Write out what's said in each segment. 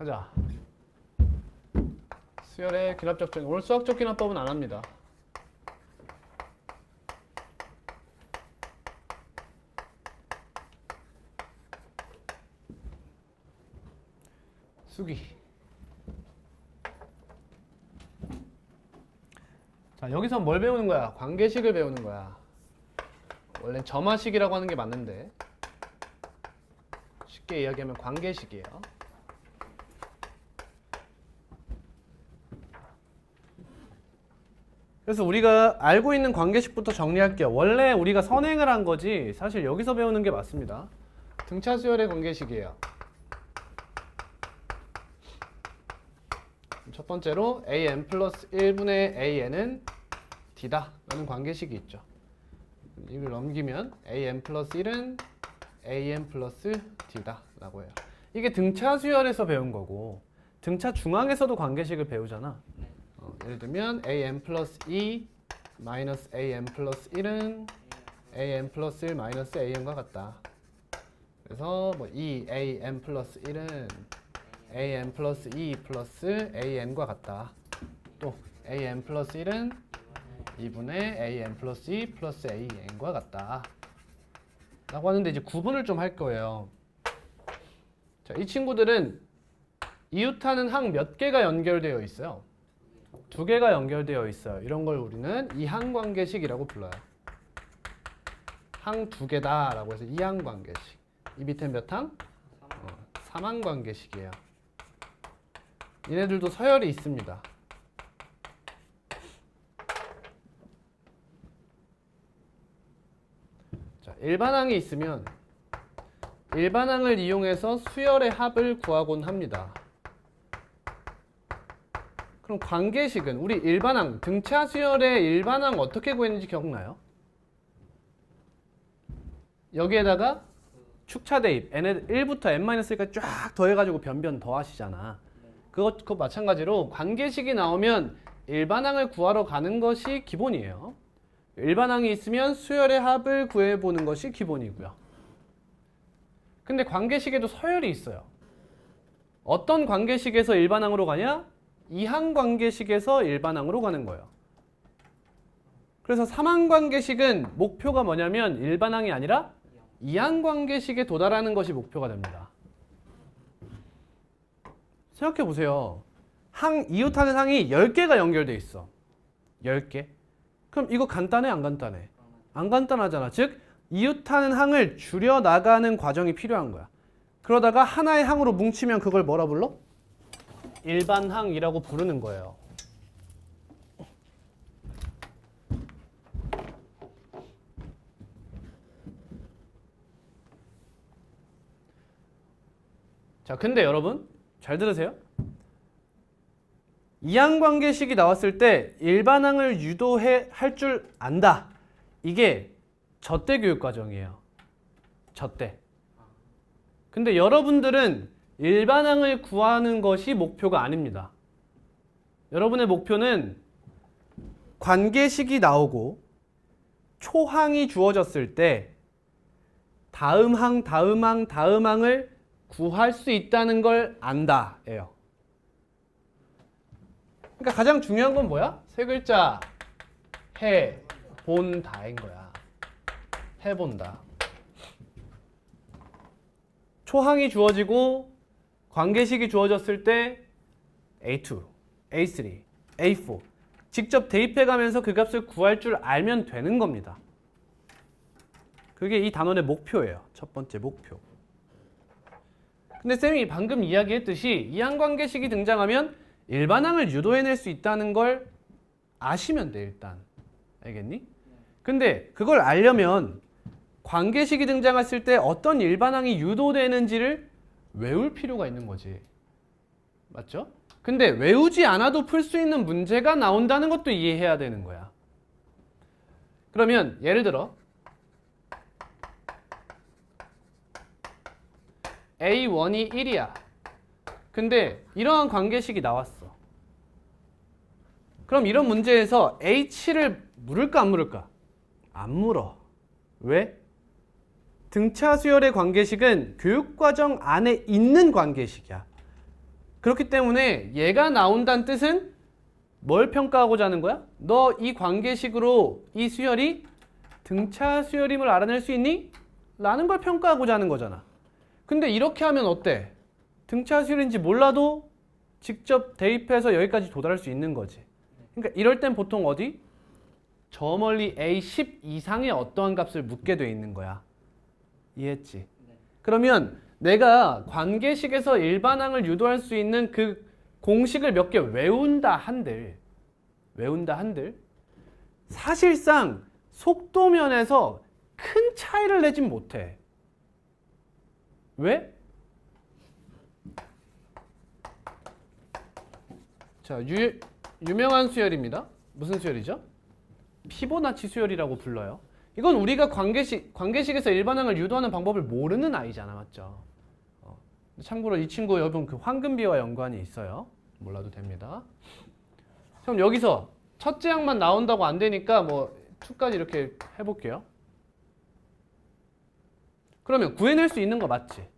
가자. 수열의 기납적 정의. 오늘 수학적 기납법은 안 합니다. 수기. 자, 여기서 뭘 배우는 거야? 관계식을 배우는 거야. 원래 점화식이라고 하는 게 맞는데 쉽게 이야기하면 관계식이에요. 그래서 우리가 알고 있는 관계식부터 정리할게요. 원래 우리가 선행을 한 거지 사실 여기서 배우는 게 맞습니다. 등차 수열의 관계식이에요. 첫 번째로 an 플러스 1분의 an은 d다 라는 관계식이 있죠. 이걸 넘기면 an 플러스 1은 an 플러스 d다 라고 해요. 이게 등차 수열에서 배운 거고 등차 중앙에서도 관계식을 배우잖아. 예를 들면 an 플러스 2 마이너스 an 플러스 1은 an 플러스 1 마이너스 an과 같다. 그래서 뭐 2an 플러스 1은 an 플러스 2 플러스 an과 같다. 또 an 플러스 1은 2분의 an 플러스 2 플러스 an과 같다 라고 하는데 이제 구분을 좀 할 거예요. 자, 이 친구들은 이웃하는 항 몇 개가 연결되어 있어요? 2개가 연결되어 있어요. 이런 걸 우리는 이항관계식이라고 불러요. 항 2개다 라고 해서 이항관계식. 이 밑엔 몇 항? 3항관계식이에요. 얘네들도 서열이 있습니다. 자, 일반항이 있으면 일반항을 이용해서 수열의 합을 구하곤 합니다. 그럼 관계식은 우리 일반항, 등차 수열의 일반항 어떻게 구했는지 기억나요? 여기에다가 축차 대입, n에 1부터 n-1까지 쫙 더해가지고 변변 더하시잖아. 그거 마찬가지로 관계식이 나오면 일반항을 구하러 가는 것이 기본이에요. 일반항이 있으면 수열의 합을 구해보는 것이 기본이고요. 근데 관계식에도 서열이 있어요. 어떤 관계식에서 일반항으로 가냐? 이항관계식에서 일반항으로 가는 거예요. 그래서 3항관계식은 목표가 뭐냐면 일반항이 아니라 이항관계식에 도달하는 것이 목표가 됩니다. 생각해 보세요. 이웃하는 항이 10개가 연결돼 있어. 10개. 그럼 이거 간단해 안 간단해? 안 간단하잖아. 즉 이웃하는 항을 줄여나가는 과정이 필요한 거야. 그러다가 하나의 항으로 뭉치면 그걸 뭐라 불러? 일반항이라고 부르는 거예요. 자, 근데 여러분 잘 들으세요. 이항관계식이 나왔을 때 일반항을 유도할 줄 안다. 이게 저때 교육과정이에요. 저때. 근데 여러분들은 일반항을 구하는 것이 목표가 아닙니다. 여러분의 목표는 관계식이 나오고 초항이 주어졌을 때 다음 항, 다음 항, 다음 항을 구할 수 있다는 걸 안다 예요. 그러니까 가장 중요한 건 뭐야? 세 글자 해본다인 거야. 해본다. 초항이 주어지고 관계식이 주어졌을 때 A2, A3, A4 직접 대입해가면서 그 값을 구할 줄 알면 되는 겁니다. 그게 이 단원의 목표예요. 첫 번째 목표. 근데 쌤이 방금 이야기했듯이 이항관계식이 등장하면 일반항을 유도해낼 수 있다는 걸 아시면 돼 일단. 알겠니? 근데 그걸 알려면 관계식이 등장했을 때 어떤 일반항이 유도되는지를 외울 필요가 있는 거지. 맞죠? 근데 외우지 않아도 풀 수 있는 문제가 나온다는 것도 이해해야 되는 거야. 그러면 예를 들어 A1이 1이야. 근데 이러한 관계식이 나왔어. 그럼 이런 문제에서 H를 물을까 안 물을까? 안 물어. 왜? 등차 수열의 관계식은 교육과정 안에 있는 관계식이야. 그렇기 때문에 얘가 나온다는 뜻은 뭘 평가하고자 하는 거야? 너 이 관계식으로 이 수열이 등차 수열임을 알아낼 수 있니? 라는 걸 평가하고자 하는 거잖아. 근데 이렇게 하면 어때? 등차 수열인지 몰라도 직접 대입해서 여기까지 도달할 수 있는 거지. 그러니까 이럴 땐 보통 어디? 저 멀리 A10 이상의 어떠한 값을 묻게 돼 있는 거야. 이해했지? 그러면 내가 관계식에서 일반항을 유도할 수 있는 그 공식을 몇 개 외운다 한들 사실상 속도면에서 큰 차이를 내진 못해. 왜? 자, 유명한 수열입니다. 무슨 수열이죠? 피보나치 수열이라고 불러요. 이건 우리가 관계식에서 일반항을 유도하는 방법을 모르는 아이잖아, 맞죠? 참고로 이 친구 여러분 그 황금비와 연관이 있어요. 몰라도 됩니다. 그럼 여기서 첫째 항만 나온다고 안 되니까 뭐 2까지 이렇게 해볼게요. 그러면 구해낼 수 있는 거 맞지?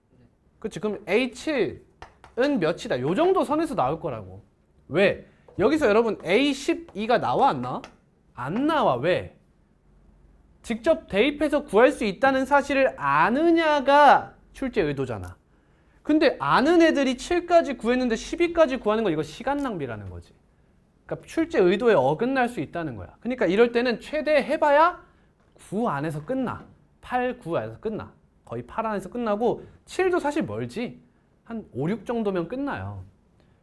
그치? 그럼 A7은 몇이다? 요 정도 선에서 나올 거라고. 왜? 여기서 여러분 A12가 나와 안 나와? 안 나와. 왜? 직접 대입해서 구할 수 있다는 사실을 아느냐가 출제 의도잖아. 근데 아는 애들이 7까지 구했는데 12까지 구하는 거 이거 시간 낭비라는 거지. 그러니까 출제 의도에 어긋날 수 있다는 거야. 그러니까 이럴 때는 최대 해봐야 9 안에서 끝나. 8, 9 안에서 끝나. 거의 8 안에서 끝나고 7도 사실 멀지. 한 5, 6 정도면 끝나요.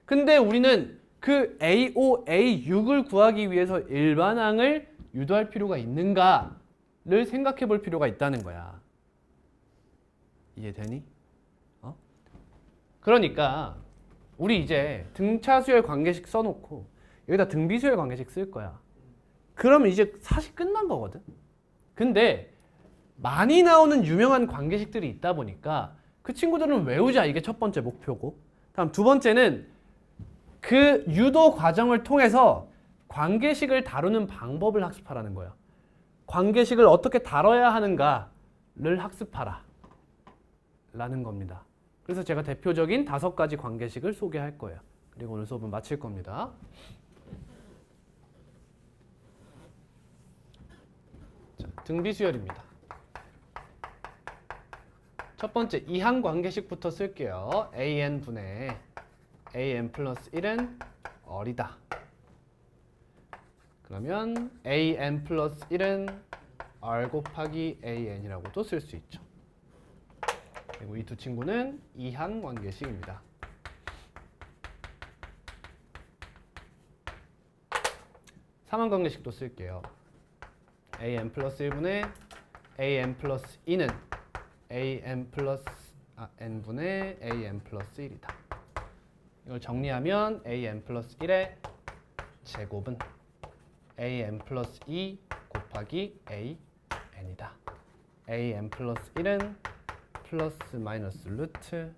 근데 우리는 그 A5, A6을 구하기 위해서 일반항을 유도할 필요가 있는가를 생각해 볼 필요가 있다는 거야. 이해되니? 그러니까 우리 이제 등차수열 관계식 써놓고 여기다 등비수열 관계식 쓸 거야. 그러면 이제 사실 끝난 거거든. 근데 많이 나오는 유명한 관계식들이 있다 보니까 그 친구들은 외우자. 이게 첫 번째 목표고. 다음 두 번째는 그 유도 과정을 통해서 관계식을 다루는 방법을 학습하라는 거야. 관계식을 어떻게 다뤄야 하는가를 학습하라 라는 겁니다. 그래서 제가 대표적인 5가지 관계식을 소개할 거예요. 그리고 오늘 수업은 마칠 겁니다. 자, 등비수열입니다. 첫 번째 이항 관계식부터 쓸게요. AN분의 AN 플러스 1은 어리다. 그러면 AN 플러스 1은 R 곱하기 AN이라고도 쓸 수 있죠. 그리고 이 두 친구는 이항 관계식입니다. 삼항 관계식도 쓸게요. AN 플러스 1분의 AN 플러스 2는 AN 플러스 N분의 AN 플러스 1이다. 이걸 정리하면 AN 플러스 1의 제곱은 AN 플러스 2 곱하기 AN이다. AN 플러스 1은 플러스 마이너스 루트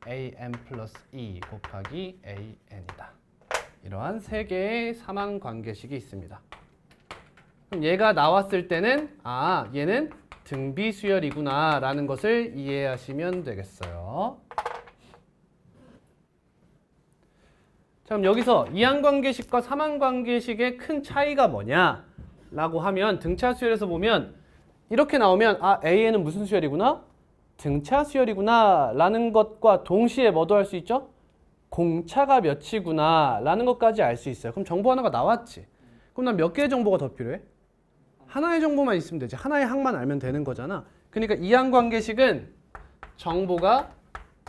AN 플러스 2 곱하기 AN이다. 이러한 3개의 삼항 관계식이 있습니다. 그럼 얘가 나왔을 때는 얘는 등비수열이구나 라는 것을 이해하시면 되겠어요. 자, 그럼 여기서 이항 관계식과 삼항 관계식의 큰 차이가 뭐냐 라고 하면 등차 수열에서 보면 이렇게 나오면 AN은 무슨 수열이구나? 등차 수열이구나 라는 것과 동시에 뭐도 할 수 있죠? 공차가 몇이구나 라는 것까지 알 수 있어요. 그럼 정보 하나가 나왔지. 그럼 난 몇 개의 정보가 더 필요해? 하나의 정보만 있으면 되지. 하나의 항만 알면 되는 거잖아. 그러니까 이항 관계식은 정보가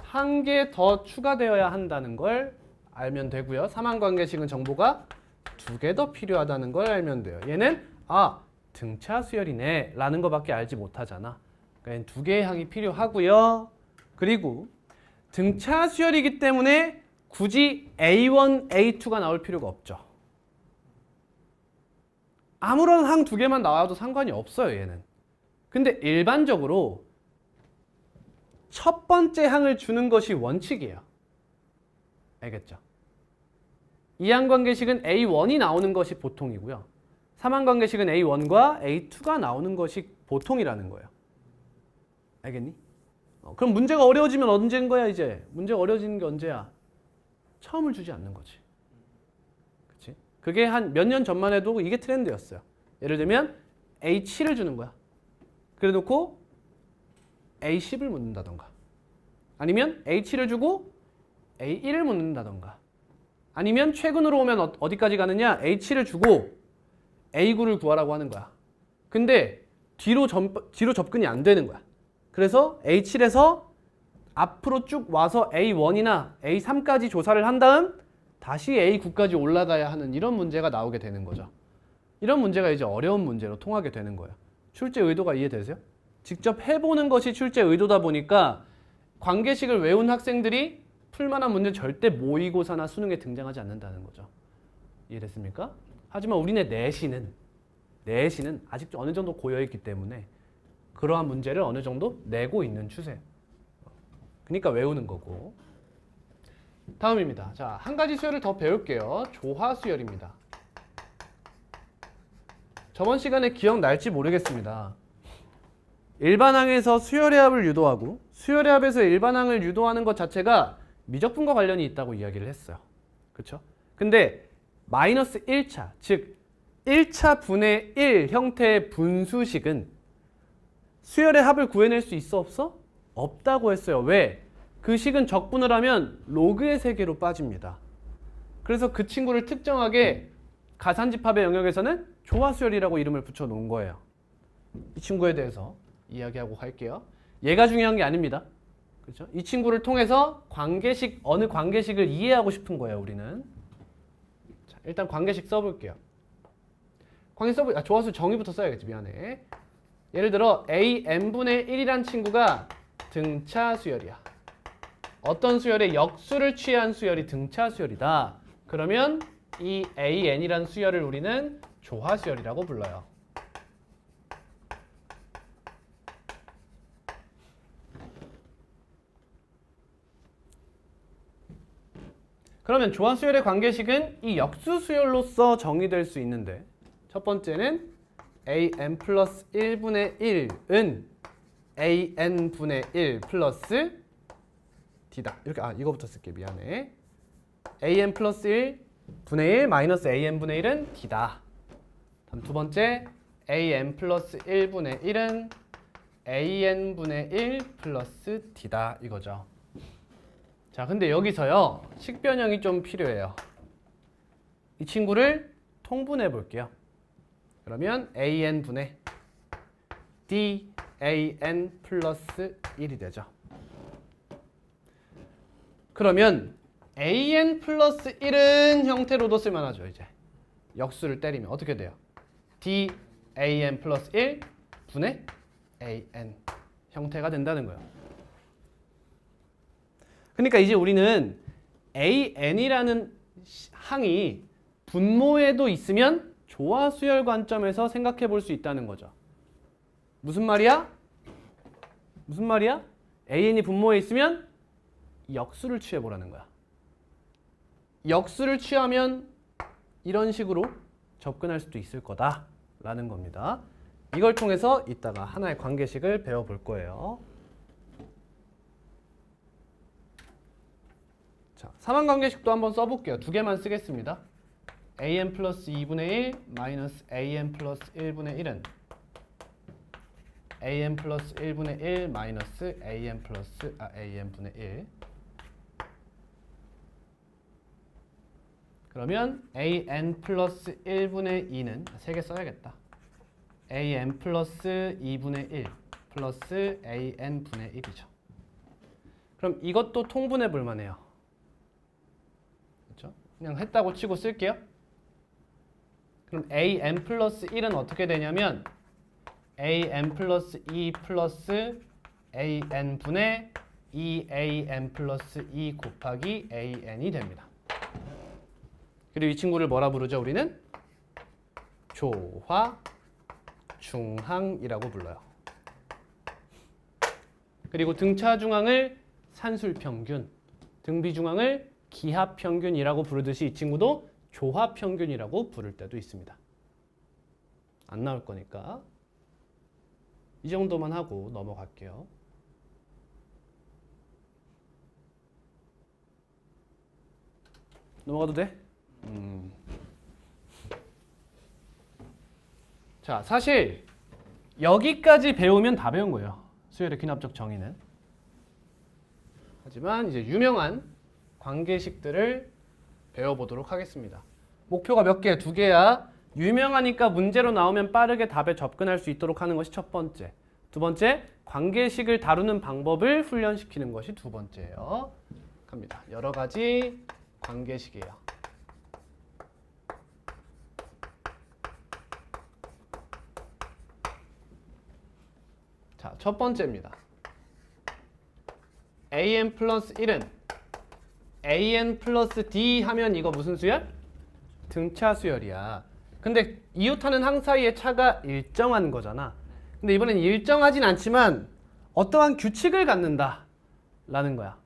한 개 더 추가되어야 한다는 걸 알면 되고요. 삼항 관계식은 정보가 2개 더 필요하다는 걸 알면 돼요. 얘는 등차 수열이네 라는 것밖에 알지 못하잖아. 그러니까 2개의 항이 필요하고요. 그리고 등차 수열이기 때문에 굳이 A1, A2가 나올 필요가 없죠. 아무런 항 2개만 나와도 상관이 없어요, 얘는. 근데 일반적으로 첫 번째 항을 주는 것이 원칙이에요. 알겠죠? 이항 관계식은 A1이 나오는 것이 보통이고요. 삼항 관계식은 A1과 A2가 나오는 것이 보통이라는 거예요. 알겠니? 그럼 문제가 어려워지면 언제인 거야, 이제? 문제가 어려워지는 게 언제야? 처음을 주지 않는 거지. 그치? 그게 한 몇 년 전만 해도 이게 트렌드였어요. 예를 들면 A7을 주는 거야. 그래 놓고 A10을 묻는다던가 아니면 A7을 주고 A1을 묻는다던가 아니면 최근으로 오면 어디까지 가느냐? A7을 주고 A9를 구하라고 하는 거야. 근데 뒤로 접근이 안 되는 거야. 그래서 A7에서 앞으로 쭉 와서 A1이나 A3까지 조사를 한 다음 다시 A9까지 올라가야 하는 이런 문제가 나오게 되는 거죠. 이런 문제가 이제 어려운 문제로 통하게 되는 거예요. 출제 의도가 이해되세요? 직접 해보는 것이 출제 의도다 보니까 관계식을 외운 학생들이 풀만한 문제는 절대 모의고사나 수능에 등장하지 않는다는 거죠. 이해됐습니까? 하지만 우리네 내신은 아직 어느 정도 고여있기 때문에 그러한 문제를 어느 정도 내고 있는 추세. 그러니까 외우는 거고. 다음입니다. 자, 한 가지 수열을 더 배울게요. 조화수열입니다. 저번 시간에 기억날지 모르겠습니다. 일반항에서 수열의 합을 유도하고 수열의 합에서 일반항을 유도하는 것 자체가 미적분과 관련이 있다고 이야기를 했어요. 그렇죠? 근데 마이너스 1차, 즉 1차 분의 1 형태의 분수식은 수열의 합을 구해낼 수 있어 없어? 없다고 했어요. 왜? 그 식은 적분을 하면 로그의 세계로 빠집니다. 그래서 그 친구를 특정하게 가산집합의 영역에서는 조화수열이라고 이름을 붙여놓은 거예요. 이 친구에 대해서 이야기하고 갈게요. 얘가 중요한 게 아닙니다. 그렇죠? 이 친구를 통해서 관계식, 어느 관계식을 이해하고 싶은 거예요, 우리는. 자, 일단 관계식 써볼게요. 조화수 정의부터 써야겠지, 미안해. 예를 들어 AN분의 1이란 친구가 등차 수열이야. 어떤 수열의 역수를 취한 수열이 등차 수열이다. 그러면 이 AN이란 수열을 우리는 조화수열이라고 불러요. 그러면 조화수열의 관계식은 이 역수수열로서 정의될 수 있는데 첫 번째는 AN 플러스 1분의 1은 AN분의 1 플러스 D다. 이렇게 이거부터 쓸게. 미안해. AN 플러스 1 분의 1 마이너스 AN분의 1은 D다. 다음 두 번째 AN 플러스 1분의 1은 AN분의 1 플러스 D다. 이거죠. 자, 근데 여기서요. 식변형이 좀 필요해요. 이 친구를 통분해 볼게요. 그러면 AN분의 DAN 플러스 1이 되죠. 그러면 AN 플러스 1은 형태로도 쓸만하죠. 이제 역수를 때리면 어떻게 돼요? DAN 플러스 1 분의 AN 형태가 된다는 거예요. 그러니까 이제 우리는 AN이라는 항이 분모에도 있으면 조화수열 관점에서 생각해 볼 수 있다는 거죠. 무슨 말이야? 무슨 말이야? AN이 분모에 있으면 역수를 취해보라는 거야. 역수를 취하면 이런 식으로 접근할 수도 있을 거다라는 겁니다. 이걸 통해서 이따가 하나의 관계식을 배워볼 거예요. 자, 삼환관계식도 한번 써볼게요. 두 개만 쓰겠습니다. AN 플러스 2분의 1 마이너스 AN 플러스 1분의 1은 AN 플러스 1분의 1 마이너스 AN분의 1. 그러면 AN 플러스 1분의 2는 세 개 써야겠다. AN 플러스 2분의 1 플러스 AN분의 1이죠. 그럼 이것도 통분해 볼 만해요. 그렇죠? 그냥 했다고 치고 쓸게요. 그럼 AN 플러스 1은 어떻게 되냐면 AN 플러스 2 플러스 AN분의 2AN 플러스 2 곱하기 AN이 됩니다. 그리고 이 친구를 뭐라 부르죠? 우리는 조화중항이라고 불러요. 그리고 등차중항을 산술평균, 등비중항을 기하평균이라고 부르듯이 이 친구도 조화평균이라고 부를 때도 있습니다. 안 나올 거니까 이 정도만 하고 넘어갈게요. 넘어가도 돼? 자, 사실 여기까지 배우면 다 배운 거예요. 수열의 귀납적 정의는. 하지만 이제 유명한 관계식들을 배워보도록 하겠습니다. 목표가 몇 개? 2개야. 유명하니까 문제로 나오면 빠르게 답에 접근할 수 있도록 하는 것이 첫 번째. 두 번째, 관계식을 다루는 방법을 훈련시키는 것이 두 번째예요. 갑니다. 여러 가지 관계식이에요. 자, 첫 번째입니다. an 플러스 1은 an 플러스 d 하면 이거 무슨 수열? 등차 수열이야. 근데 이웃하는 항 사이의 차가 일정한 거잖아. 근데 이번엔 일정하진 않지만 어떠한 규칙을 갖는다 라는 거야.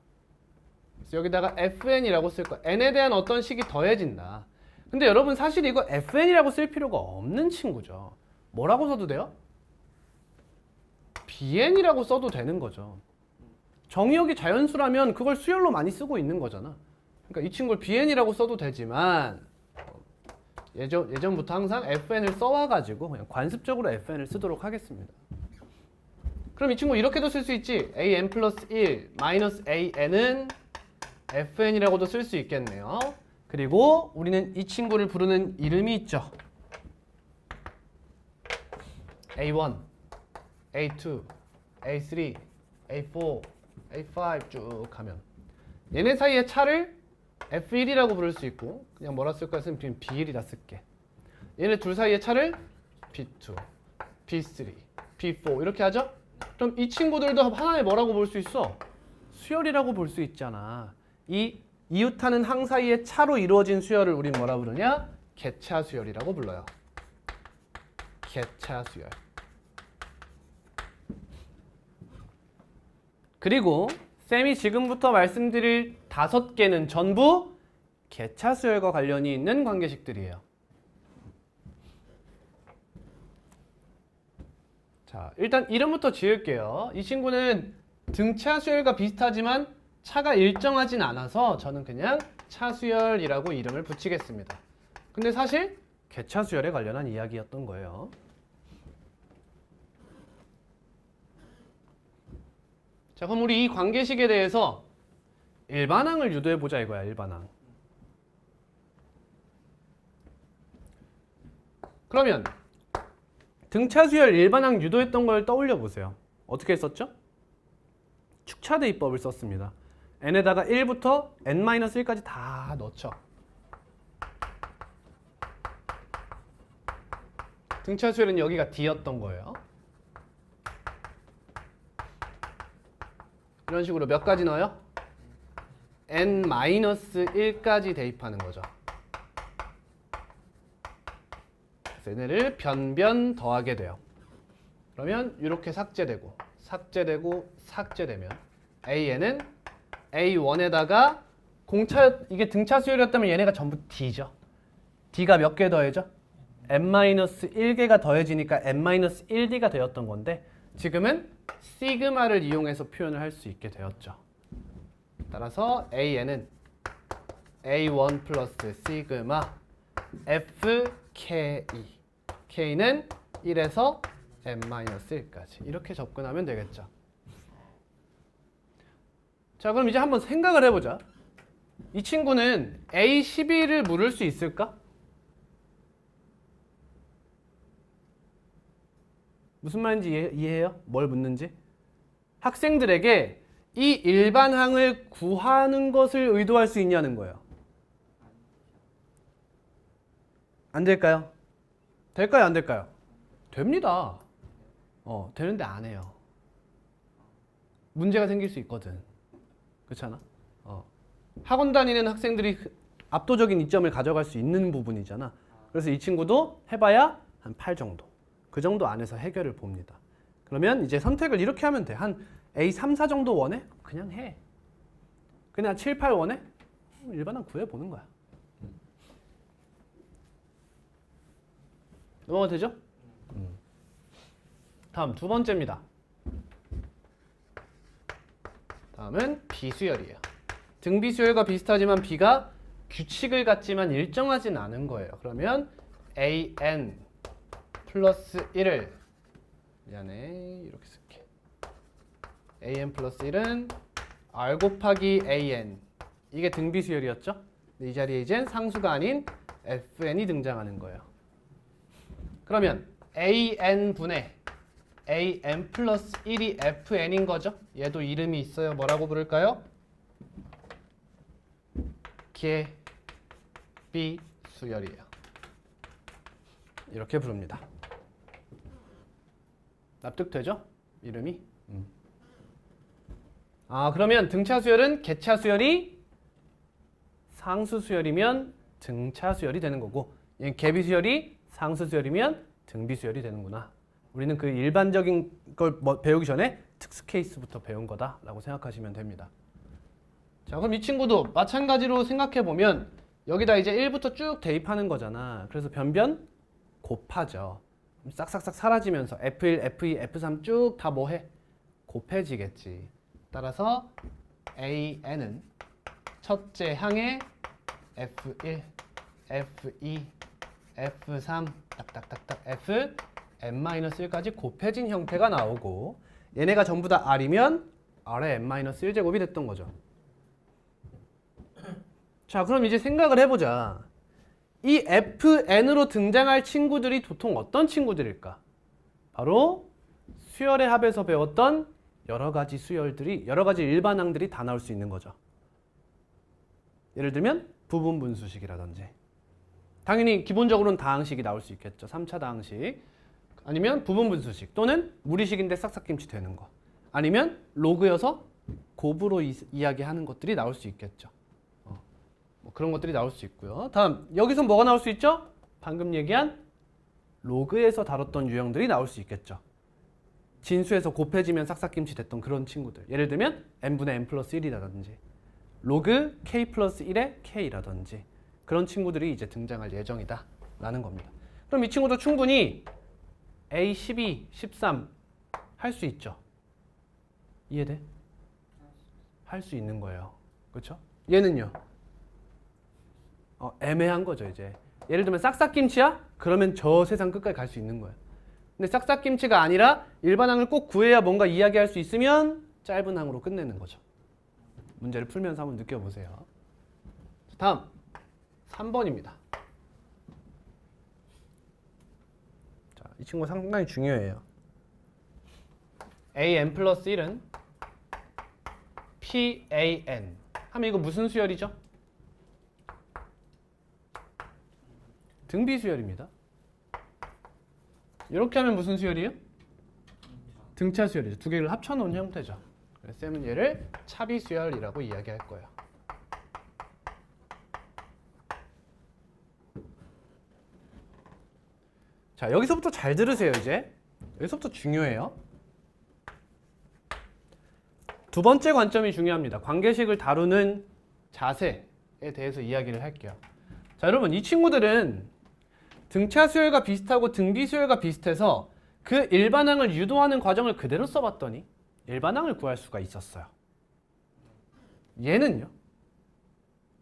그래서 여기다가 fn이라고 쓸 거야. n에 대한 어떤 식이 더해진다. 근데 여러분 사실 이거 fn이라고 쓸 필요가 없는 친구죠. 뭐라고 써도 돼요? bn이라고 써도 되는 거죠. 정의역이 자연수라면 그걸 수열로 많이 쓰고 있는 거잖아. 그러니까 이 친구를 bn이라고 써도 되지만 예전부터 항상 fn을 써와가지고 그냥 관습적으로 fn을 쓰도록 하겠습니다. 그럼 이 친구 이렇게도 쓸 수 있지. an 플러스 1 마이너스 an은 fn이라고도 쓸 수 있겠네요. 그리고 우리는 이 친구를 부르는 이름이 있죠. a1, a2, a3, a4, a5 쭉 하면 얘네 사이의 차를 f1이라고 부를 수 있고 그냥 뭐라 쓸 거야? 그냥 b1이라 쓸게. 얘네 둘 사이의 차를 b2, b3, b4 이렇게 하죠? 그럼 이 친구들도 하나의 뭐라고 볼 수 있어? 수열이라고 볼 수 있잖아. 이 이웃하는 항 사이의 차로 이루어진 수열을 우린 뭐라 부르냐? 개차 수열이라고 불러요. 개차 수열. 그리고 쌤이 지금부터 말씀드릴 5개는 전부 개차 수열과 관련이 있는 관계식들이에요. 자, 일단 이름부터 지을게요. 이 친구는 등차 수열과 비슷하지만 차가 일정하진 않아서 저는 그냥 차수열이라고 이름을 붙이겠습니다. 근데 사실 개차 수열에 관련한 이야기였던 거예요. 자, 그럼 우리 이 관계식에 대해서 일반항을 유도해보자 이거야, 일반항. 그러면 등차 수열 일반항 유도했던 걸 떠올려 보세요. 어떻게 했었죠? 축차대입법을 썼습니다. n에다가 1부터 n-1까지 다 넣죠. 등차 수열은 여기가 d였던 거예요. 이런 식으로 몇 가지 넣어요? n-1까지 대입하는 거죠. 그래서 얘네를 변변 더하게 돼요. 그러면 이렇게 삭제되고 삭제되면 an은 a1에다가 이게 등차 수열이었다면 얘네가 전부 d죠. d가 몇 개 더해져? n-1개가 더해지니까 n-1d가 되었던 건데 지금은 시그마를 이용해서 표현을 할 수 있게 되었죠. 따라서 an은 a1 플러스 시그마 fke k는 1에서 n-1까지 이렇게 접근하면 되겠죠. 자, 그럼 이제 한번 생각을 해보자. 이 친구는 a12를 물을 수 있을까? 무슨 말인지 이해해요? 뭘 묻는지? 학생들에게 이 일반항을 구하는 것을 의도할 수 있냐는 거예요. 안 될까요? 될까요? 안 될까요? 됩니다. 되는데 안 해요. 문제가 생길 수 있거든. 그렇지 않아? 학원 다니는 학생들이 압도적인 이점을 가져갈 수 있는 부분이잖아. 그래서 이 친구도 해봐야 한 8 정도. 그 정도 안에서 해결을 봅니다. 그러면 이제 선택을 이렇게 하면 돼. 한 A3, 4 정도 원해? 그냥 해. 그냥 7, 8 원해? 일반항 구해보는 거야. 넘어가도 되죠? 다음 두 번째입니다. 다음은 비수열이에요. 등비수열과 비슷하지만 B가 규칙을 갖지만 일정하진 않은 거예요. 그러면 an 플러스 1을 미안해 이렇게 쓸게. an 플러스 1은 r 곱하기 an 이게 등비수열이었죠? 이 자리에 이젠 상수가 아닌 fn이 등장하는 거예요. 그러면 an 분의 an 플러스 1이 fn인 거죠? 얘도 이름이 있어요. 뭐라고 부를까요? 계비수열이에요. 이렇게 부릅니다. 납득되죠? 이름이? 그러면 등차수열은 개차수열이 상수수열이면 등차수열이 되는 거고 얘는 개비수열이 상수수열이면 등비수열이 되는구나. 우리는 그 일반적인 걸 배우기 전에 특수 케이스부터 배운 거다라고 생각하시면 됩니다. 자, 그럼 이 친구도 마찬가지로 생각해 보면 여기다 이제 1부터 쭉 대입하는 거잖아. 그래서 변변 곱하죠. 싹싹싹 사라지면서 F1, F2, F3 쭉 다 뭐해? 곱해지겠지. 따라서 AN은 첫째 항에 F1, F2, F3 딱딱딱딱 Fn-1까지 곱해진 형태가 나오고 얘네가 전부 다 R이면 R의 n-1제곱이 됐던 거죠. 자, 그럼 이제 생각을 해보자. 이 Fn으로 등장할 친구들이 보통 어떤 친구들일까? 바로 수열의 합에서 배웠던 여러 가지 수열들이, 여러 가지 일반항들이 다 나올 수 있는 거죠. 예를 들면 부분 분수식이라든지 당연히 기본적으로는 다항식이 나올 수 있겠죠. 3차 다항식 아니면 부분 분수식 또는 무리식인데 싹싹김치 되는 거 아니면 로그여서 곱으로 이야기하는 것들이 나올 수 있겠죠. 뭐 그런 것들이 나올 수 있고요. 다음 여기서 뭐가 나올 수 있죠? 방금 얘기한 로그에서 다뤘던 유형들이 나올 수 있겠죠. 진수에서 곱해지면 싹싹김치 됐던 그런 친구들. 예를 들면 n분의 n 플러스 1이라든지 로그 k 플러스 1의 k라든지 그런 친구들이 이제 등장할 예정이다 라는 겁니다. 그럼 이 친구도 충분히 A, 12, 13 할 수 있죠. 이해돼? 할 수 있는 거예요. 그렇죠? 얘는요? 애매한 거죠 이제. 예를 들면 싹싹김치야? 그러면 저 세상 끝까지 갈 수 있는 거예요. 근데 싹싹김치가 아니라 일반항을 꼭 구해야 뭔가 이야기할 수 있으면 짧은 항으로 끝내는 거죠. 문제를 풀면서 한번 느껴보세요. 다음 3번입니다. 자, 이 친구 상당히 중요해요. an 플러스 1은 pan 하면 이거 무슨 수열이죠? 등비수열입니다. 이렇게 하면 무슨 수열이에요? 등차수열이죠. 두 개를 합쳐놓은 형태죠. 그래서 쌤은 얘를 차비수열이라고 이야기할 거예요. 자, 여기서부터 잘 들으세요. 이제 여기서부터 중요해요. 두 번째 관점이 중요합니다. 관계식을 다루는 자세에 대해서 이야기를 할게요. 자, 여러분 이 친구들은 등차수열과 비슷하고 등비수열과 비슷해서 그 일반항을 유도하는 과정을 그대로 써봤더니 일반항을 구할 수가 있었어요. 얘는요?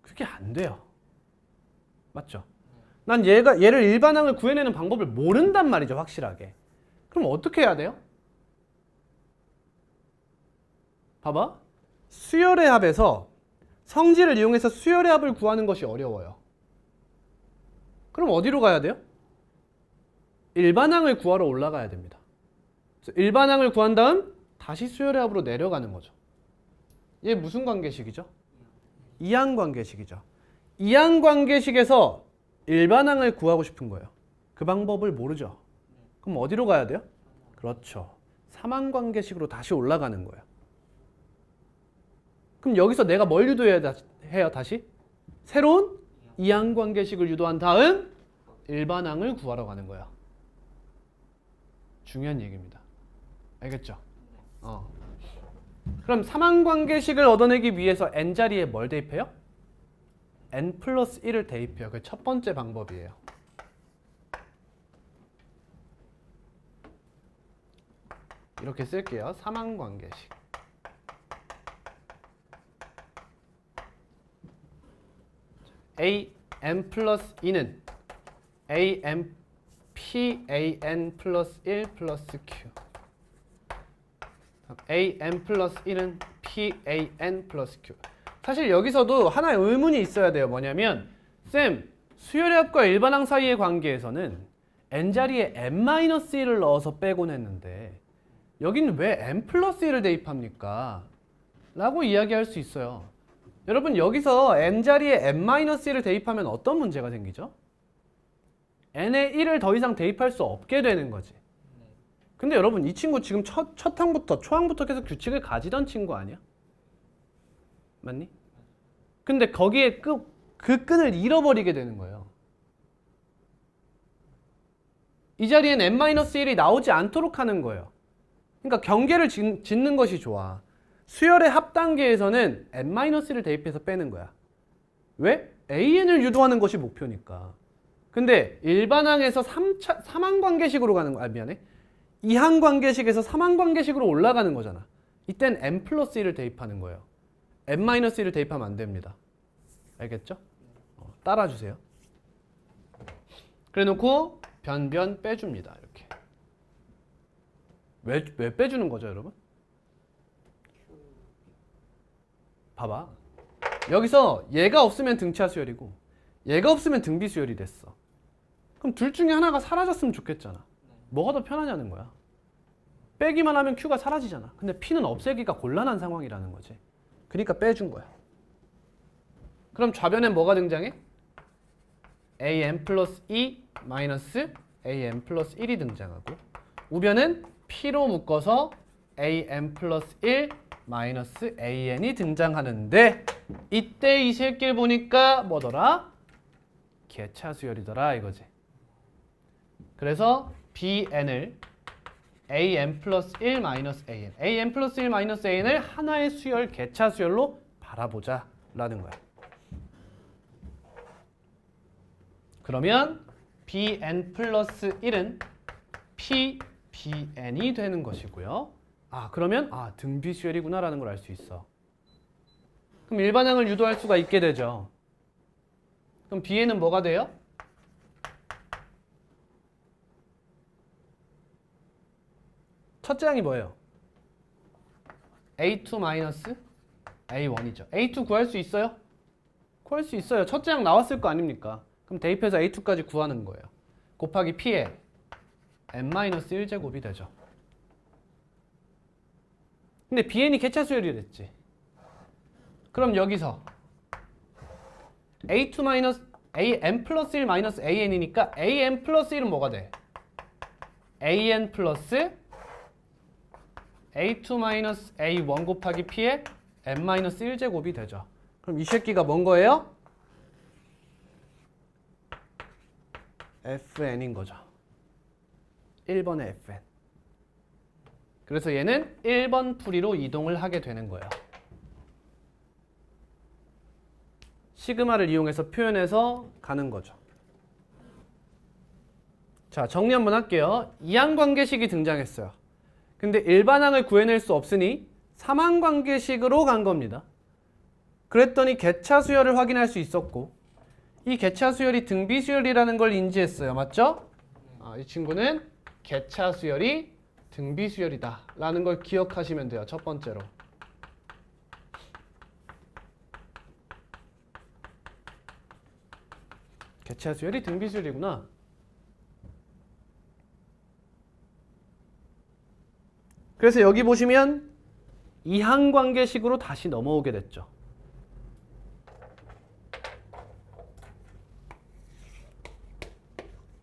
그게 안 돼요. 맞죠? 난 얘를 일반항을 구해내는 방법을 모른단 말이죠. 확실하게. 그럼 어떻게 해야 돼요? 봐봐. 수열의 합에서 성질을 이용해서 수열의 합을 구하는 것이 어려워요. 그럼 어디로 가야 돼요? 일반항을 구하러 올라가야 됩니다. 일반항을 구한 다음 다시 수열의 합으로 내려가는 거죠. 얘 무슨 관계식이죠? 이항 관계식이죠. 이항 관계식에서 일반항을 구하고 싶은 거예요. 그 방법을 모르죠. 그럼 어디로 가야 돼요? 그렇죠. 삼항 관계식으로 다시 올라가는 거예요. 그럼 여기서 내가 뭘 유도해요 다시? 새로운 이항 관계식을 유도한 다음 일반항을 구하러 가는 거야. 중요한 얘기입니다. 알겠죠? 그럼 삼항 관계식을 얻어내기 위해서 n자리에 뭘 대입해요? n 플러스 1을 대입해요. 그게 첫 번째 방법이에요. 이렇게 쓸게요. 삼항 관계식. am 플러스 2는 am pan 플러스 1 플러스 q. am 플러스 1은 pan 플러스 q. 사실 여기서도 하나의 의문이 있어야 돼요. 뭐냐면 쌤, 수열합과 일반항 사이의 관계에서는 n자리에 n-1을 넣어서 빼곤 했는데 여기는 왜 n 플러스 1을 대입합니까? 라고 이야기할 수 있어요. 여러분 여기서 n자리에 n-1을 대입하면 어떤 문제가 생기죠? n에 1을 더 이상 대입할 수 없게 되는 거지. 근데 여러분 이 친구 지금 첫 항부터 초항부터 계속 규칙을 가지던 친구 아니야? 맞니? 근데 거기에 그 끈을 잃어버리게 되는 거예요. 이 자리엔 n-1이 나오지 않도록 하는 거예요. 그러니까 경계를 짓는 것이 좋아. 수열의 합 단계에서는 n-를 대입해서 빼는 거야. 왜? an을 유도하는 것이 목표니까. 근데 일반항에서 3항 관계식으로 가는 거야. 미안해. 2항 관계식에서 3항 관계식으로 올라가는 거잖아. 이땐 n 플러스 1을 대입하는 거예요. n-1을 대입하면 안 됩니다. 알겠죠? 따라주세요. 그래 놓고 변변 빼줍니다. 이렇게. 왜 빼주는 거죠, 여러분? 봐봐. 여기서 얘가 없으면 등차 수열이고 얘가 없으면 등비 수열이 됐어. 그럼 둘 중에 하나가 사라졌으면 좋겠잖아. 뭐가 더 편하냐는 거야. 빼기만 하면 Q가 사라지잖아. 근데 P는 없애기가 곤란한 상황이라는 거지. 그러니까 빼준 거야. 그럼 좌변엔 뭐가 등장해? am 플러스 2 마이너스 am 플러스 1이 등장하고 우변은 P로 묶어서 am 플러스 1 마이너스 an이 등장하는데 이때 이 새끼를 보니까 뭐더라? 개차 수열이더라 이거지. 그래서 bn을 am 플러스 1 마이너스 am 플러스 1 마이너스 an을 하나의 수열 개차 수열로 바라보자 라는 거야. 그러면 bn 플러스 1은 pbn이 되는 것이고요. 그러면 등비 수열이구나 라는 걸 알 수 있어. 그럼 일반항을 유도할 수가 있게 되죠. 그럼 bn은 뭐가 돼요? 첫째 항이 뭐예요? a2 마이너스 a1이죠. a2 구할 수 있어요? 구할 수 있어요. 첫째 항 나왔을 거 아닙니까? 그럼 대입해서 a2까지 구하는 거예요. 곱하기 p에 n-1제곱이 되죠. 근데 bn이 개차 수열이 됐지. 그럼 여기서 a2 마이너스 am 플러스 1 마이너스 an이니까 am 플러스 1은 뭐가 돼? an 플러스 a2 마이너스 a1 곱하기 p에 n-1제곱이 되죠. 그럼 이 새끼가 뭔 거예요? fn인 거죠. 1번의 fn. 그래서 얘는 1번 풀이로 이동을 하게 되는 거예요. 시그마를 이용해서 표현해서 가는 거죠. 자, 정리 한번 할게요. 2항 관계식이 등장했어요. 근데 일반항을 구해낼 수 없으니 3항 관계식으로 간 겁니다. 그랬더니 개차 수열을 확인할 수 있었고 이 개차 수열이 등비 수열이라는 걸 인지했어요. 맞죠? 이 친구는 개차 수열이 등비 수열이다 라는 걸 기억하시면 돼요. 첫 번째로. 개차 수열이 등비 수열이구나. 그래서 여기 보시면 이항 관계식으로 다시 넘어오게 됐죠.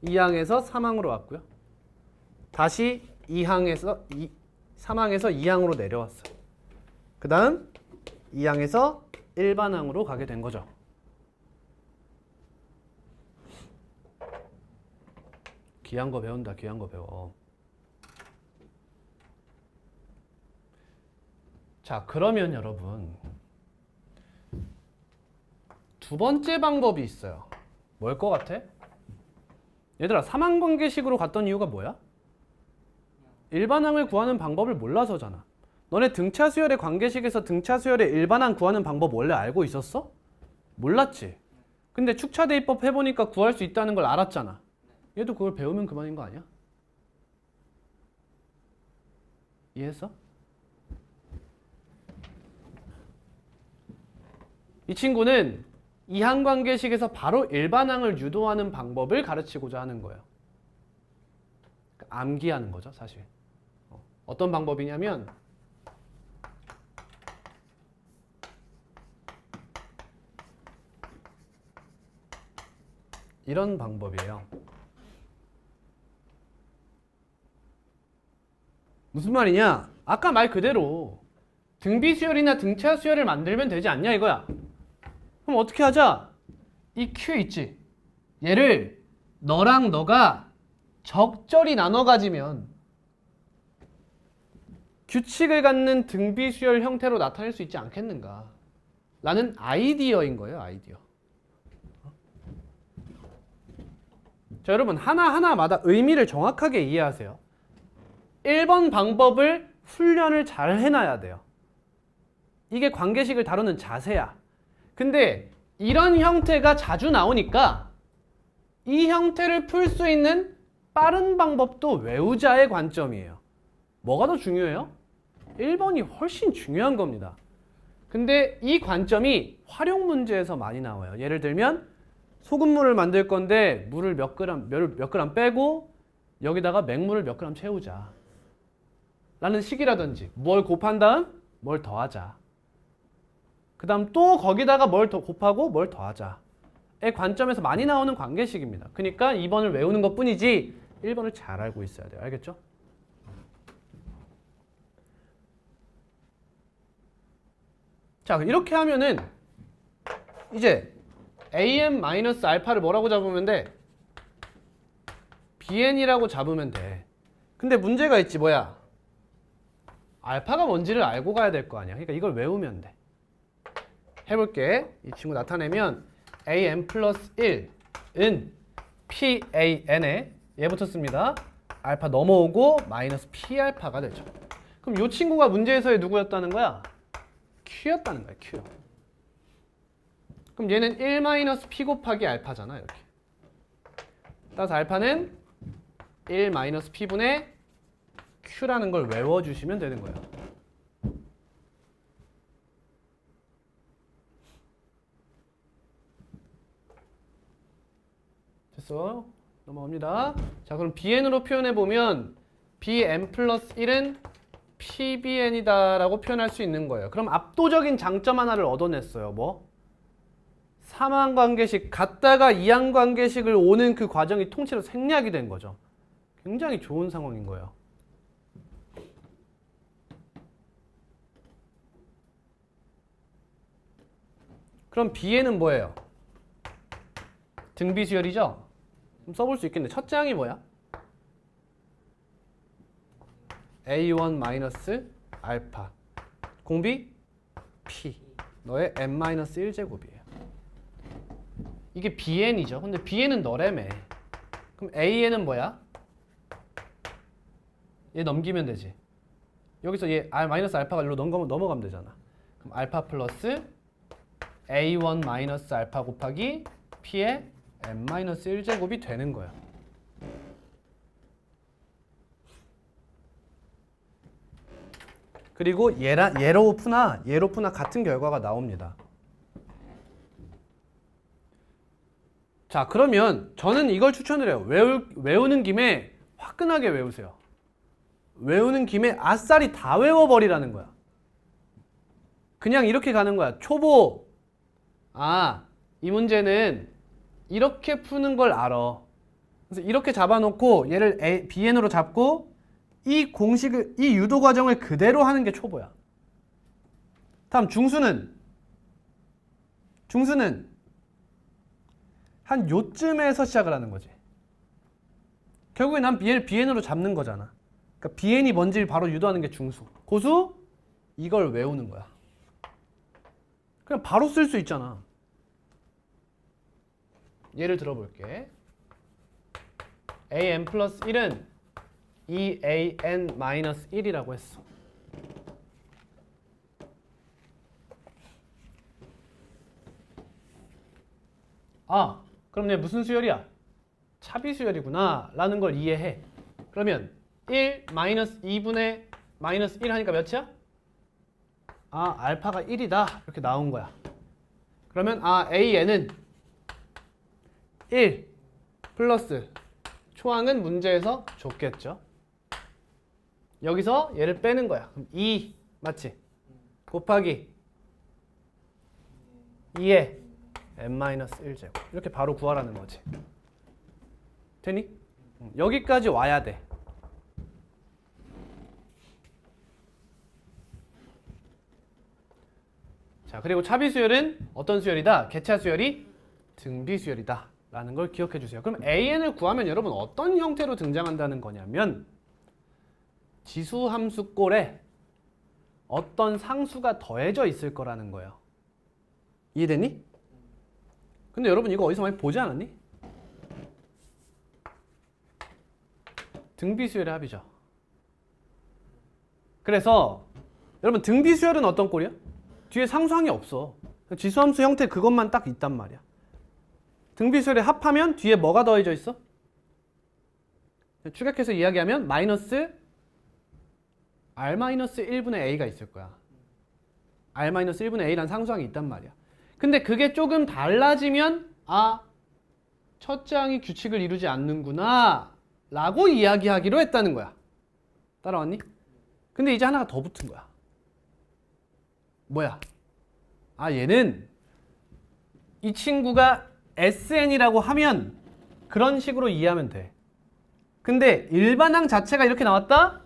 이항에서 3항으로 왔고요. 다시 3항에서 2항으로 내려왔어요. 그 다음 2항에서 일반항으로 가게 된 거죠. 귀한 거 배운다. 귀한 거 배워. 자, 그러면 여러분 두 번째 방법이 있어요. 뭘 것 같아? 얘들아, 3항 관계식으로 갔던 이유가 뭐야? 일반항을 구하는 방법을 몰라서잖아. 너네 등차 수열의 관계식에서 등차 수열의 일반항 구하는 방법 원래 알고 있었어? 몰랐지? 근데 축차대입법 해보니까 구할 수 있다는 걸 알았잖아. 얘도 그걸 배우면 그만인 거 아니야? 이해했어? 이 친구는 이항관계식에서 바로 일반항을 유도하는 방법을 가르치고자 하는 거예요. 암기하는 거죠, 사실. 어떤 방법이냐면 이런 방법이에요. 무슨 말이냐? 아까 말 그대로 등비수열이나 등차 수열을 만들면 되지 않냐 이거야. 그럼 어떻게 하자? 이 Q 있지? 얘를 너랑 너가 적절히 나눠 가지면 규칙을 갖는 등비수열 형태로 나타낼 수 있지 않겠는가? 라는 아이디어인 거예요, 아이디어. 자, 여러분 하나하나마다 의미를 정확하게 이해하세요. 1번 방법을 훈련을 잘 해놔야 돼요. 이게 관계식을 다루는 자세야. 근데 이런 형태가 자주 나오니까 이 형태를 풀 수 있는 빠른 방법도 외우자의 관점이에요. 뭐가 더 중요해요? 1번이 훨씬 중요한 겁니다. 근데 이 관점이 활용 문제에서 많이 나와요. 예를 들면 소금물을 만들 건데 물을 몇 그램 빼고 여기다가 맹물을 몇 그램 채우자 라는 식이라든지 뭘 곱한 다음 뭘 더하자, 그 다음 또 거기다가 뭘 더 곱하고 뭘 더하자 의 관점에서 많이 나오는 관계식입니다. 그러니까 2번을 외우는 것 뿐이지 1번을 잘 알고 있어야 돼요. 알겠죠? 자, 이렇게 하면은 이제 am-알파를 뭐라고 잡으면 돼? bn이라고 잡으면 돼. 근데 문제가 있지. 뭐야? 알파가 뭔지를 알고 가야 될 거 아니야. 그러니까 이걸 외우면 돼. 해볼게. 이 친구 나타내면 am 플러스 1은 pan에 얘 붙었습니다. 알파 넘어오고 마이너스 p알파가 되죠. 그럼 이 친구가 문제에서의 누구였다는 거야? q였다는 거야. q. 그럼 얘는 1-p 곱하기 알파잖아. 이렇게. 따라서 알파는 1-p분의 q라는 걸 외워주시면 되는 거예요. 됐어? 넘어갑니다. 자, 그럼 bn으로 표현해보면 bn 플러스 1은 pbn이다 라고 표현할 수 있는 거예요. 그럼 압도적인 장점 하나를 얻어냈어요. 뭐? 3항관계식 갔다가 2항관계식을 오는 그 과정이 통째로 생략이 된 거죠. 굉장히 좋은 상황인 거예요. 그럼 bn은 뭐예요? 등비수열이죠? 그럼 써볼 수 있겠네. 첫째 항이 뭐야? a1-알파 공비 p 너의 n-1제곱이에요. 이게 bn이죠. 근데 bn은 너래매. 그럼 an은 뭐야? 얘 넘기면 되지. 여기서 얘 마이너스 알파가 일로 넘어가면 되잖아. 그럼 알파 플러스 a1-알파 곱하기 p의 n-1제곱이 되는 거야. 그리고 얘로 푸나 같은 결과가 나옵니다. 자, 그러면 저는 이걸 추천드려요. 외우는 김에 화끈하게 외우세요. 외우는 김에 아싸리 다 외워버리라는 거야. 그냥 이렇게 가는 거야. 초보. 이 문제는 이렇게 푸는 걸 알아. 그래서 이렇게 잡아놓고 얘를 bn으로 잡고 이 유도 과정을 그대로 하는 게 초보야. 다음 중수는 한 요쯤에서 시작을 하는 거지. 결국에 난 bn으로 잡는 거잖아. 그러니까 bn이 뭔지를 바로 유도하는 게 중수. 고수 이걸 외우는 거야. 그냥 바로 쓸 수 있잖아. 예를 들어볼게. an 플러스 1은 2an-1이라고 했어. 아, 그럼 얘 무슨 수열이야? 차비 수열이구나 라는 걸 이해해. 그러면 1 마이너스 2분의 마이너스 1 하니까 몇이야? 아, 알파가 1이다 이렇게 나온 거야. 그러면 아, AN은 1 플러스 초항은 문제에서 줬겠죠. 여기서 얘를 빼는 거야. 그럼 2 맞지? 곱하기 2에 n-1제곱 이렇게 바로 구하라는 거지. 되니? 여기까지 와야 돼. 자, 그리고 차비 수열은 어떤 수열이다? 개차 수열이 등비 수열이다 라는 걸 기억해 주세요. 그럼 AN을 구하면 여러분 어떤 형태로 등장한다는 거냐면 지수 함수 꼴에 어떤 상수가 더해져 있을 거라는 거예요. 이해되니? 근데 여러분 이거 어디서 많이 보지 않았니? 등비수열의 합이죠. 그래서 여러분 등비수열은 어떤 꼴이야? 뒤에 상수항이 없어. 지수함수 형태 그것만 딱 있단 말이야. 등비수열의 합하면 뒤에 뭐가 더해져 있어? 추격해서 이야기하면 마이너스 R-1분의 A가 있을 거야. R-1분의 A란 상수항이 있단 말이야. 근데 그게 조금 달라지면 아, 첫째 항이 규칙을 이루지 않는구나 라고 이야기하기로 했다는 거야. 따라왔니? 근데 이제 하나가 더 붙은 거야. 뭐야? 아, 얘는 이 친구가 SN이라고 하면 그런 식으로 이해하면 돼. 근데 일반항 자체가 이렇게 나왔다?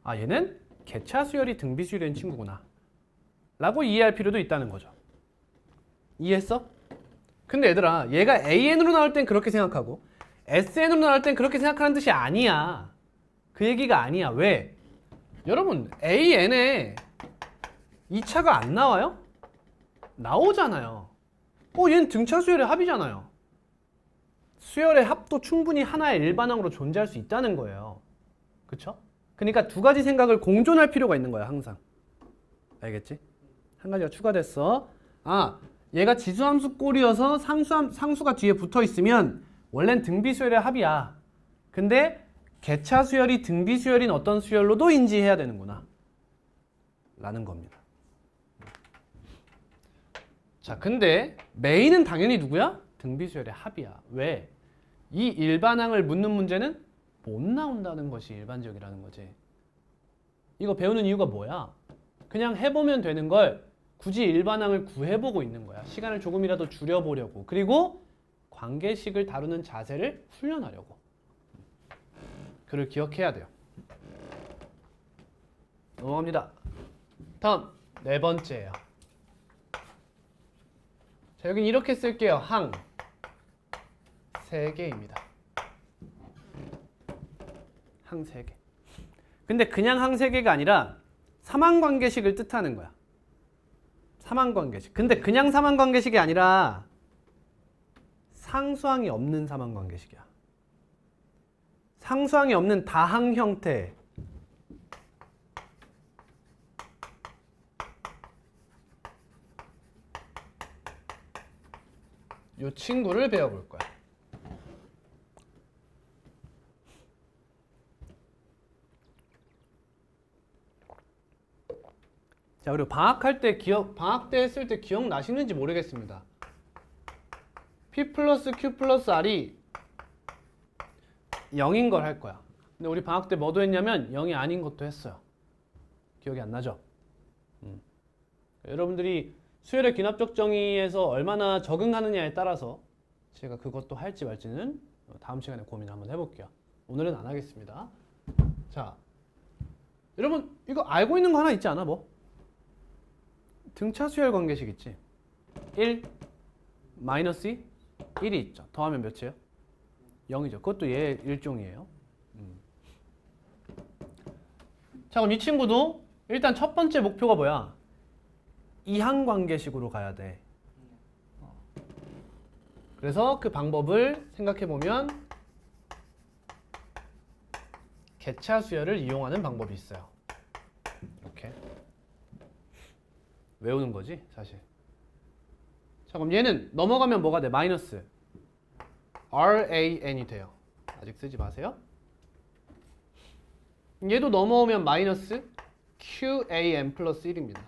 아, 얘는 개차 수열이 등비 수열인 친구구나 라고 이해할 필요도 있다는 거죠. 이해했어? 근데 얘들아, 얘가 AN으로 나올 땐 그렇게 생각하고 SN으로 나올 땐 그렇게 생각하는 뜻이 아니야. 그 얘기가 아니야. 왜? 여러분, AN에 2차가 안 나와요? 나오잖아요. 얘는 등차 수열의 합이잖아요. 수열의 합도 충분히 하나의 일반항으로 존재할 수 있다는 거예요. 그쵸? 그러니까 두 가지 생각을 공존할 필요가 있는 거야, 항상. 알겠지? 한 가지가 추가됐어. 아, 얘가 지수함수 꼴이어서 상수가 뒤에 붙어 있으면 원래는 등비수열의 합이야. 근데 개차 수열이 등비수열인 어떤 수열로도 인지해야 되는구나 라는 겁니다. 자, 근데 메인은 당연히 누구야? 등비수열의 합이야. 왜? 이 일반항을 묻는 문제는 못 나온다는 것이 일반적이라는 거지. 이거 배우는 이유가 뭐야? 그냥 해보면 되는 걸 굳이 일반항을 구해보고 있는 거야. 시간을 조금이라도 줄여보려고. 그리고 관계식을 다루는 자세를 훈련하려고. 그를 기억해야 돼요. 넘어갑니다. 다음, 네 번째예요. 자, 여긴 이렇게 쓸게요. 항 3개입니다. 항 3개. 근데 그냥 항 3개가 아니라 삼항관계식을 뜻하는 거야. 삼항관계식. 근데 그냥 삼항관계식이 아니라 상수항이 없는 삼항관계식이야. 상수항이 없는 다항 형태. 이 친구를 배워볼 거야. 자, 그리고 방학 때 했을 때 기억나시는지 모르겠습니다. P 플러스 Q 플러스 R이 0인 걸 할 거야. 근데 우리 방학 때 뭐도 했냐면 0이 아닌 것도 했어요. 기억이 안 나죠? 여러분들이 수열의 귀납적 정의에서 얼마나 적응하느냐에 따라서 제가 그것도 할지 말지는 다음 시간에 고민을 한번 해볼게요. 오늘은 안 하겠습니다. 자, 여러분 이거 알고 있는 거 하나 있지 않아? 뭐? 등차 수열 관계식 있지? 1 마이너스 2 1이 있죠. 더하면 몇이에요? 0이죠. 그것도 얘 일종이에요. 자, 그럼 이 친구도 일단 첫 번째 목표가 뭐야? 이항 관계식으로 가야 돼. 그래서 그 방법을 생각해 보면 개차 수열을 이용하는 방법이 있어요. 이렇게 외우는 거지, 사실. 자, 그럼 얘는 넘어가면 뭐가 돼? 마이너스 RAN이 돼요. 아직 쓰지 마세요. 얘도 넘어오면 마이너스 QAN 플러스 1입니다.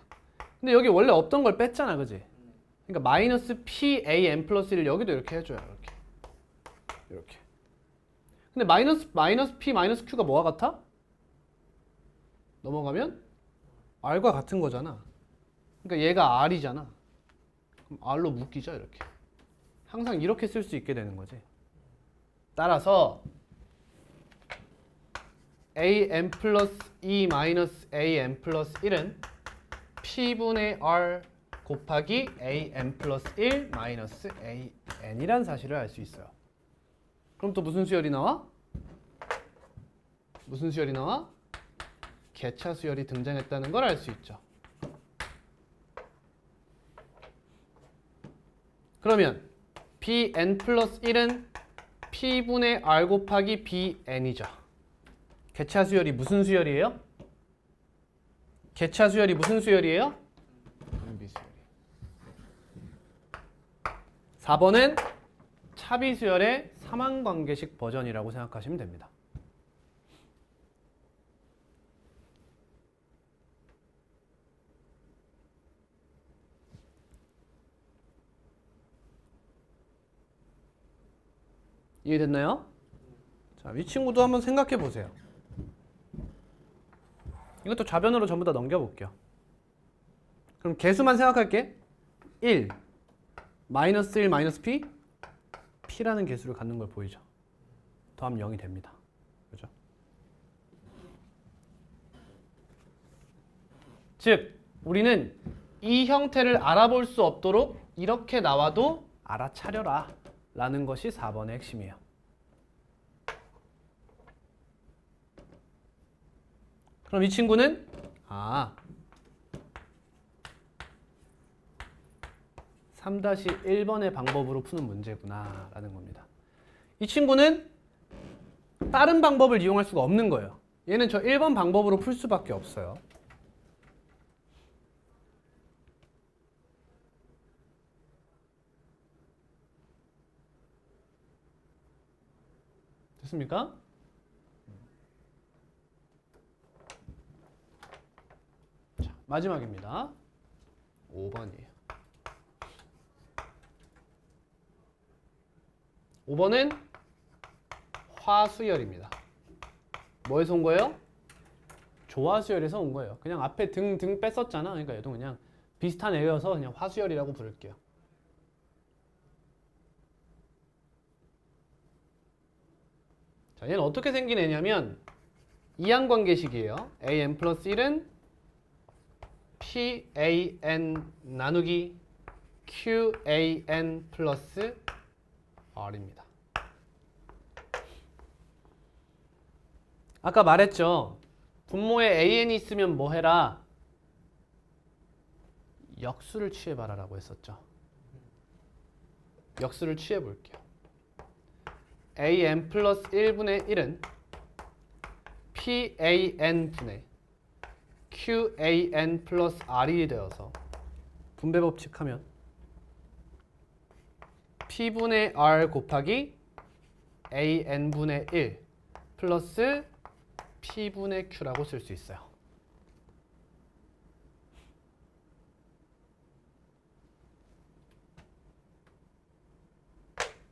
근데 여기 원래 없던 걸 뺐잖아, 그지? 그러니까 마이너스 PAN 플러스 1을 여기도 이렇게 해줘요. 이렇게. 근데 마이너스 P 마이너스 Q가 뭐와 같아? 넘어가면 R과 같은 거잖아. 그러니까 얘가 R이잖아. 그럼 R로 묶이죠, 이렇게. 항상 이렇게 쓸 수 있게 되는 거지. 따라서 AN 플러스 E 마이너스 AN 플러스 1은 P분의 R 곱하기 AN 플러스 1 마이너스 AN이란 사실을 알 수 있어요. 그럼 또 무슨 수열이 나와? 무슨 수열이 나와? 개차 수열이 등장했다는 걸 알 수 있죠. 그러면 Bn 플러스 1은 P분의 R 곱하기 Bn이죠. 개차 수열이 무슨 수열이에요? 개차 수열이 무슨 수열이에요? 등비수열이. 4번은 차비수열의 삼항관계식 버전이라고 생각하시면 됩니다. 이해됐나요? 자, 이 친구도 한번 생각해 보세요. 이것도 좌변으로 전부 다 넘겨볼게요. 그럼 개수만 생각할게. 1, 마이너스 1, 마이너스 P, P라는 개수를 갖는 걸 보이죠? 더하면 0이 됩니다. 그죠? 즉, 우리는 이 형태를 알아볼 수 없도록 이렇게 나와도 알아차려라 라는 것이 4번의 핵심이에요. 그럼 이 친구는 3-1번의 방법으로 푸는 문제구나 라는 겁니다. 이 친구는 다른 방법을 이용할 수가 없는 거예요. 얘는 저 1번 방법으로 풀 수밖에 없어요. 됐습니까? 자, 마지막입니다. 5번이에요. 5번은 화수열입니다. 뭐에서 온 거예요? 조화수열에서 온 거예요. 그냥 앞에 등 뺐었잖아. 그러니까 얘도 그냥 비슷한 애여서 그냥 화수열이라고 부를게요. 자, 얘는 어떻게 생긴 애냐면 이항관계식이에요. AN 플러스 1은 PAN 나누기 QAN 플러스 R입니다. 아까 말했죠. 분모에 AN이 있으면 뭐 해라? 역수를 취해봐라 라고 했었죠. 역수를 취해볼게요. AN 플러스 1분의 1은 PAN 분의 QAN 플러스 R이 되어서 분배 법칙하면 P분의 R 곱하기 AN분의 1 플러스 P분의 Q라고 쓸 수 있어요.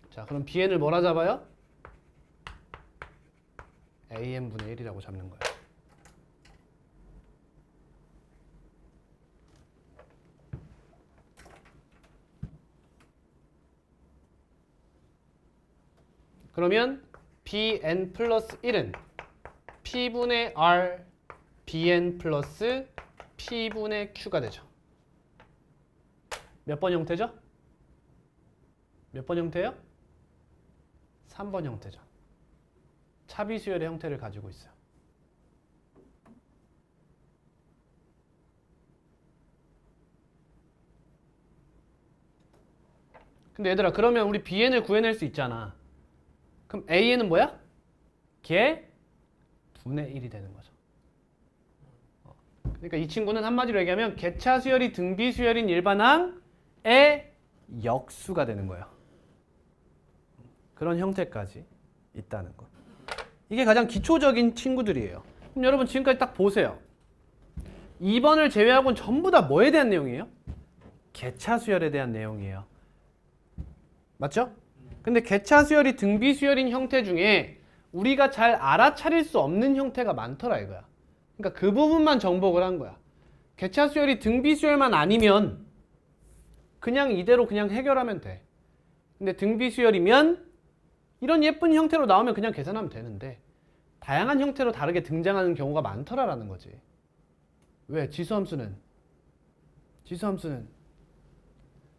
자, 그럼 BN을 뭐라 잡아요? AN분의 1이라고 잡는 거예요. 그러면 BN 플러스 1은 P분의 R, BN 플러스 P분의 Q가 되죠. 몇 번 형태죠? 몇 번 형태예요? 3번 형태죠. 차비수열의 형태를 가지고 있어요. 근데 얘들아, 그러면 우리 BN을 구해낼 수 있잖아. 그럼 AN은 뭐야? 걔 분의 1이 되는 거죠. 그러니까 이 친구는 한마디로 얘기하면 개차수열이 등비수열인 일반항의 역수가 되는 거예요. 그런 형태까지 있다는 거. 이게 가장 기초적인 친구들이에요. 그럼 여러분 지금까지 딱 보세요. 2번을 제외하고는 전부 다 뭐에 대한 내용이에요? 개차 수열에 대한 내용이에요. 맞죠? 근데 개차 수열이 등비 수열인 형태 중에 우리가 잘 알아차릴 수 없는 형태가 많더라 이거야. 그러니까 그 부분만 정복을 한 거야. 개차 수열이 등비 수열만 아니면 그냥 이대로 그냥 해결하면 돼. 근데 등비 수열이면 이런 예쁜 형태로 나오면 그냥 계산하면 되는데 다양한 형태로 다르게 등장하는 경우가 많더라라는 거지. 왜? 지수함수는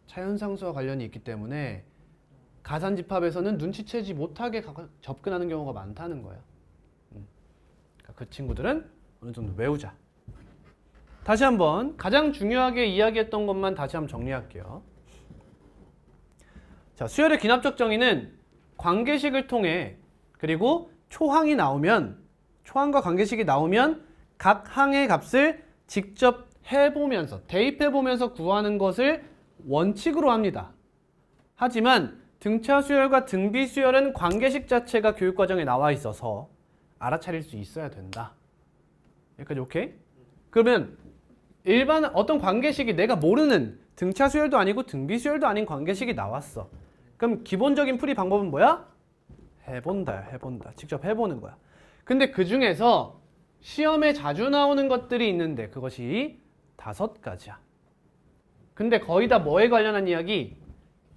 차현상수와 관련이 있기 때문에 가산집합에서는 눈치채지 못하게 접근하는 경우가 많다는 거야. 그러니까 그 친구들은 어느 정도 외우자. 다시 한번 가장 중요하게 이야기했던 것만 다시 한번 정리할게요. 자, 수열의 기납적 정의는 관계식을 통해 그리고 초항과 관계식이 나오면 각 항의 값을 직접 해보면서 대입해보면서 구하는 것을 원칙으로 합니다. 하지만 등차 수열과 등비 수열은 관계식 자체가 교육과정에 나와 있어서 알아차릴 수 있어야 된다. 여기까지 오케이? 그러면 일반 어떤 관계식이 내가 모르는 등차 수열도 아니고 등비 수열도 아닌 관계식이 나왔어. 그럼 기본적인 풀이 방법은 뭐야? 해본다. 직접 해보는 거야. 근데 그 중에서 시험에 자주 나오는 것들이 있는데 그것이 5가지야. 근데 거의 다 뭐에 관련한 이야기?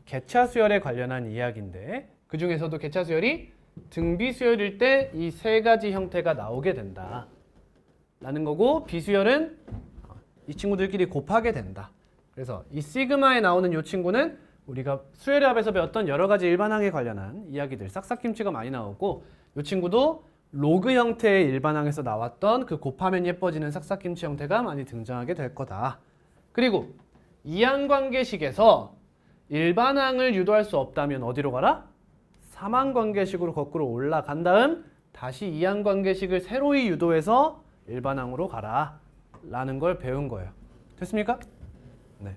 개차 수열에 관련한 이야기인데 그 중에서도 개차 수열이 등비 수열일 때 이 3가지 형태가 나오게 된다. 라는 거고 비수열은 이 친구들끼리 곱하게 된다. 그래서 이 시그마에 나오는 이 친구는 우리가 수열의 합에서 배웠던 여러 가지 일반항에 관련한 이야기들 싹싹김치가 많이 나오고 이 친구도 로그 형태의 일반항에서 나왔던 그 곱하면 예뻐지는 싹싹김치 형태가 많이 등장하게 될 거다. 그리고 이항관계식에서 일반항을 유도할 수 없다면 어디로 가라? 삼항관계식으로 거꾸로 올라간 다음 다시 이항관계식을 새로이 유도해서 일반항으로 가라 라는 걸 배운 거예요. 됐습니까? 네.